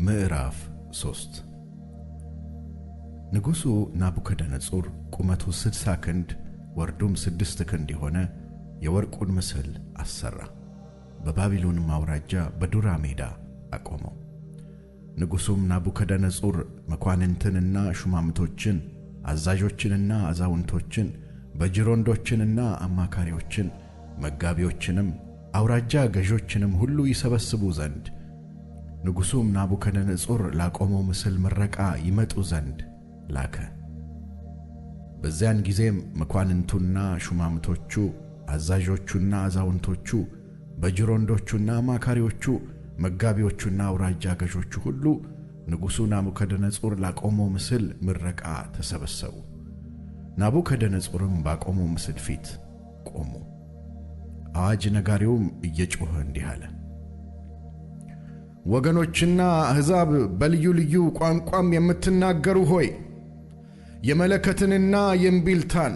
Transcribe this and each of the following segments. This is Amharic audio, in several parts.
ምዕራፍ 3 ንጉሡ ናቡከደነፆር ቁመቱ 60 ክንድ ወርዱም 6 ክንድ የሆነ የወርቁን ምስል አሰራ። በባቢሎንም አውራጃ በዱራ ሜዳ አቆመው። ንጉሡም ናቡከደነፆር መኳንንትንና ሹማምቶችን፣ አዛዦችንና አዛውንቶችን፣ በጅሮንዶችንና አማካሪዎችን፣ መጋቢዎችንም አውራጃ ገዦችንም ሁሉ ይሰበስቡ ዘንድ ንጉሡም ናቡከደነፆር ላቆመው ምስል ምረቃ ይመጡ ዘንድ ላከ። በዚያን ጊዜም መኳንንቱና ሹማምቶቹ፣ አዛዦቹና አዛውንቶቹ፣ በጅሮንዶቹና አማካሪዎቹ፣ መጋቢዎቹና አውራጃ ገዦቹ ሁሉ ንጉሡ ናቡከደነፆር ላቆመው ምስል ምረቃ ተሰበሰቡ። ናቡከደነፆርም ባቆመው ምስል ፊት ቆሙ። አዋጅ ነጋሪውም እየጮኸ እንዲህ አለ። ወገኖችና አሕዛብ በልዩ ልዩ ቋንቋም የምትናገሩ ሆይ የመለከትንና የእምቢልታን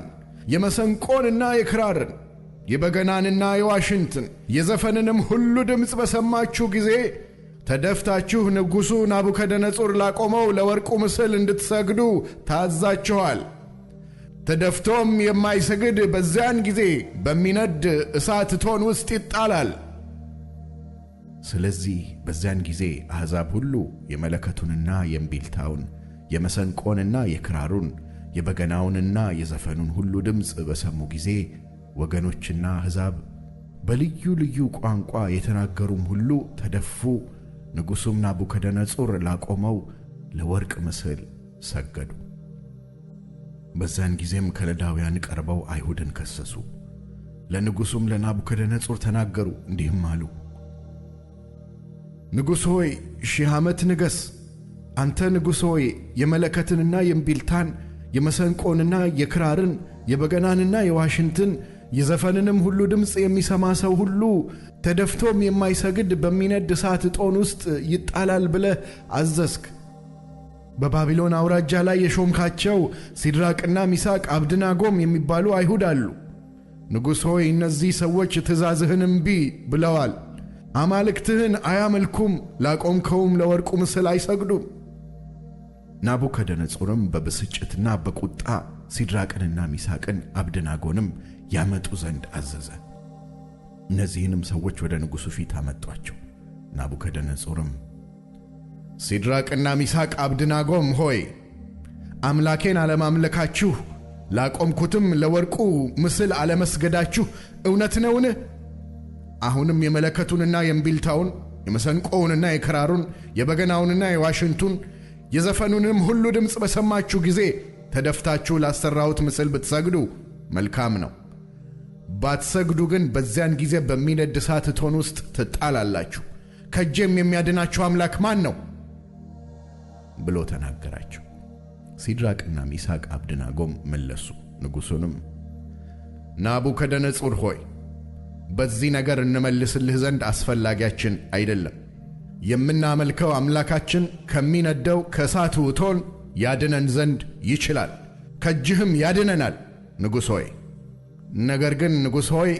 የመሰንቆንና የክራርን የበገናንና የዋሽንትን የዘፈንንም ሁሉ ድምፅ በሰማችሁ ጊዜ ተደፍታችሁ ንጉሡ ናቡከደነፆር ላቆመው ለወርቁ ምስል እንድትሰግዱ ታዛችኋል። ተደፍቶም የማይሰግድ በዚያን ጊዜ በሚነድ እሳት እቶን ውስጥ ይጣላል። ስለዚህ በዚያን ጊዜ አሕዛብ ሁሉ የመለከቱንና የእምቢልታውን የመሰንቆንና የክራሩን የበገናውንና የዘፈኑን ሁሉ ድምፅ በሰሙ ጊዜ ወገኖችና አሕዛብ በልዩ ልዩ ቋንቋ የተናገሩም ሁሉ ተደፉ። ንጉሡም ናቡከደነፆር ላቆመው ለወርቅ ምስል ሰገዱ። በዚያን ጊዜም ከለዳውያን ቀርበው አይሁድን ከሰሱ። ለንጉሡም ለናቡከደነፆር ተናገሩ፣ እንዲህም አሉ። ንጉሥ ሆይ 1000 ዓመት ንገሥ። አንተ ንጉሥ ሆይ የመለከትንና የእምቢልታን የመሰንቆንና የክራርን የበገናንና የዋሽንትን የዘፈንንም ሁሉ ድምፅ የሚሰማ ሰው ሁሉ ተደፍቶም የማይሰግድ በሚነድ እሳት እቶን ውስጥ ይጣላል ብለህ አዘዝክ። በባቢሎን አውራጃ ላይ የሾምካቸው ሲድራቅና ሚሳቅ አብድናጎም የሚባሉ አይሁድ አሉ። ንጉሥ ሆይ እነዚህ ሰዎች ትእዛዝህን እምቢ ብለዋል። አማልክትህን አያመልኩም፣ ላቆምከውም ለወርቁ ምስል አይሰግዱም። ናቡከደነፆርም በብስጭትና በቁጣ ሲድራቅንና ሚሳቅን አብድናጎንም ያመጡ ዘንድ አዘዘ። እነዚህንም ሰዎች ወደ ንጉሡ ፊት አመጧቸው። ናቡከደነፆርም ሲድራቅና ሚሳቅ አብድናጎም ሆይ አምላኬን አለማምለካችሁ ላቆምኩትም ለወርቁ ምስል አለመስገዳችሁ እውነት ነውን? አሁንም የመለከቱንና የእምቢልታውን የመሰንቆውንና የክራሩን የበገናውንና የዋሽንቱን የዘፈኑንም ሁሉ ድምፅ በሰማችሁ ጊዜ ተደፍታችሁ ላሰራሁት ምስል ብትሰግዱ መልካም ነው። ባትሰግዱ ግን በዚያን ጊዜ በሚነድ እሳት እቶን ውስጥ ትጣላላችሁ። ከእጄም የሚያድናችሁ አምላክ ማን ነው? ብሎ ተናገራቸው። ሲድራቅና ሚሳቅ አብድናጎም መለሱ። ንጉሡንም ናቡከደነፆር ሆይ በዚህ ነገር እንመልስልህ ዘንድ አስፈላጊያችን አይደለም። የምናመልከው አምላካችን ከሚነደው ከእሳቱ እቶን ያድነን ዘንድ ይችላል፣ ከእጅህም ያድነናል ንጉሥ ሆይ። ነገር ግን ንጉሥ ሆይ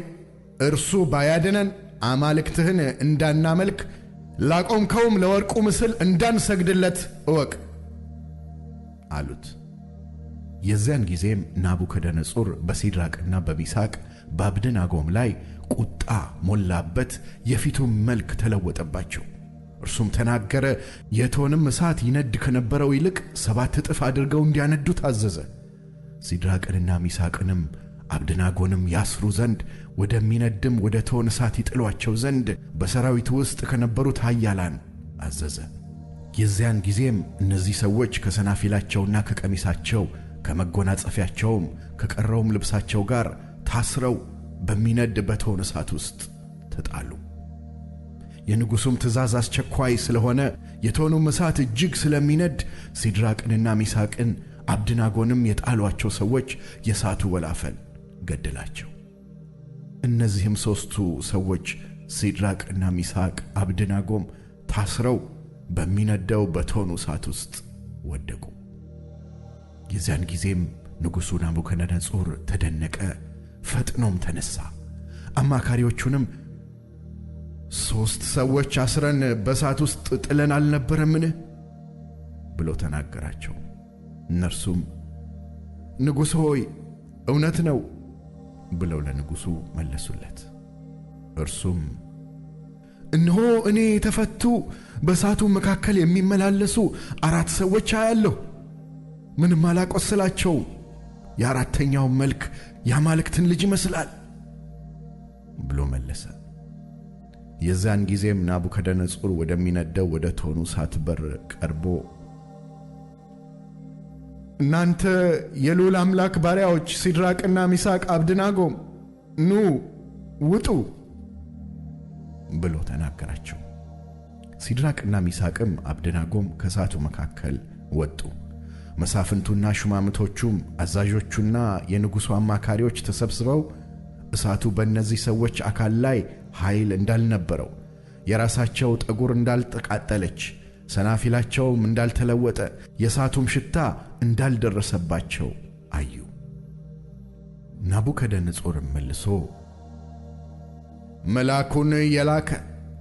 እርሱ ባያድነን አማልክትህን እንዳናመልክ ላቆምከውም ለወርቁ ምስል እንዳንሰግድለት እወቅ አሉት። የዚያን ጊዜም ናቡከደነፆር በሲድራቅና በሚሳቅ በአብድናጎም ላይ ቁጣ ሞላበት፣ የፊቱም መልክ ተለወጠባቸው። እርሱም ተናገረ። የእቶንም እሳት ይነድ ከነበረው ይልቅ 7 እጥፍ አድርገው እንዲያነዱ ታዘዘ። ሲድራቅንና ሚሳቅንም አብድናጎንም ያስሩ ዘንድ ወደሚነድም ወደ እቶን እሳት ይጥሏቸው ዘንድ በሰራዊቱ ውስጥ ከነበሩት ኃያላን አዘዘ። የዚያን ጊዜም እነዚህ ሰዎች ከሰናፊላቸውና ከቀሚሳቸው ከመጎናጸፊያቸውም ከቀረውም ልብሳቸው ጋር ታስረው በሚነድ በእቶን እሳት ውስጥ ተጣሉ። የንጉሡም ትእዛዝ አስቸኳይ ስለሆነ የእቶኑም እሳት እጅግ ስለሚነድ ሲድራቅንና ሚሳቅን አብድናጎንም የጣሏቸው ሰዎች የእሳቱ ወላፈን ገደላቸው። እነዚህም 3ቱ ሰዎች ሲድራቅና ሚሳቅ አብድናጎም ታስረው በሚነደው በእቶኑ እሳት ውስጥ ወደቁ። የዚያን ጊዜም ንጉሡ ናቡከደነፆር ተደነቀ፣ ፈጥኖም ተነሣ። አማካሪዎቹንም 3 ሰዎች አስረን በእሳት ውስጥ ጥለን አልነበረምን? ብሎ ተናገራቸው። እነርሱም ንጉሥ ሆይ እውነት ነው ብለው ለንጉሡ መለሱለት። እርሱም እነሆ እኔ የተፈቱ በእሳቱ መካከል የሚመላለሱ 4 ሰዎች አያለሁ፣ ምንም አላቆስላቸውም። የ4ተኛው መልክ የአማልክትን ልጅ ይመስላል ብሎ መለሰ። የዛን ጊዜም ናቡከደነፆር ወደሚነደው ወደ እቶኑ እሳት በር ቀርቦ እናንተ የልዑል አምላክ ባሪያዎች ሲድራቅና ሚሳቅ አብድናጎም ኑ ውጡ ብሎ ተናገራቸው። ሲድራቅና ሚሳቅም አብድናጎም ከእሳቱ መካከል ወጡ። መሳፍንቱና ሹማምቶቹም አዛዦቹና የንጉሡ አማካሪዎች ተሰብስበው እሳቱ በእነዚህ ሰዎች አካል ላይ ኃይል እንዳልነበረው፣ የራሳቸው ጠጉር እንዳልተቃጠለች፣ ሰናፊላቸውም እንዳልተለወጠ፣ የእሳቱም ሽታ እንዳልደረሰባቸው አዩ። ናቡከደነፆርም መልሶ መልአኩን የላከ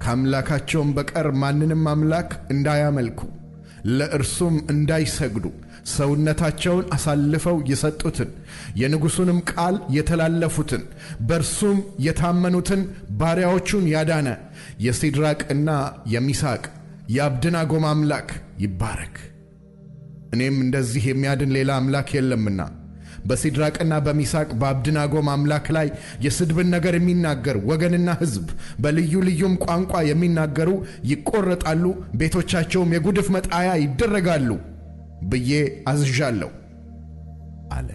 ከአምላካቸውም በቀር ማንንም አምላክ እንዳያመልኩ ለእርሱም እንዳይሰግዱ ሰውነታቸውን አሳልፈው የሰጡትን የንጉሡንም ቃል የተላለፉትን በእርሱም የታመኑትን ባሪያዎቹን ያዳነ የሲድራቅና የሚሳቅ የአብድናጎም አምላክ ይባረክ። እኔም እንደዚህ የሚያድን ሌላ አምላክ የለምና በሲድራቅና በሚሳቅ በአብድናጎም አምላክ ላይ የስድብን ነገር የሚናገር ወገንና ሕዝብ በልዩ ልዩም ቋንቋ የሚናገሩ ይቆረጣሉ፣ ቤቶቻቸውም የጉድፍ መጣያ ይደረጋሉ ብዬ አዝዣለሁ አለ።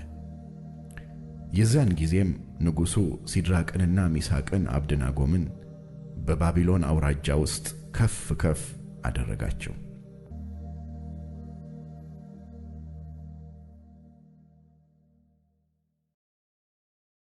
የዛን ጊዜም ንጉሡ ሲድራቅንና ሚሳቅን አብድናጎምን በባቢሎን አውራጃ ውስጥ ከፍ ከፍ አደረጋቸው።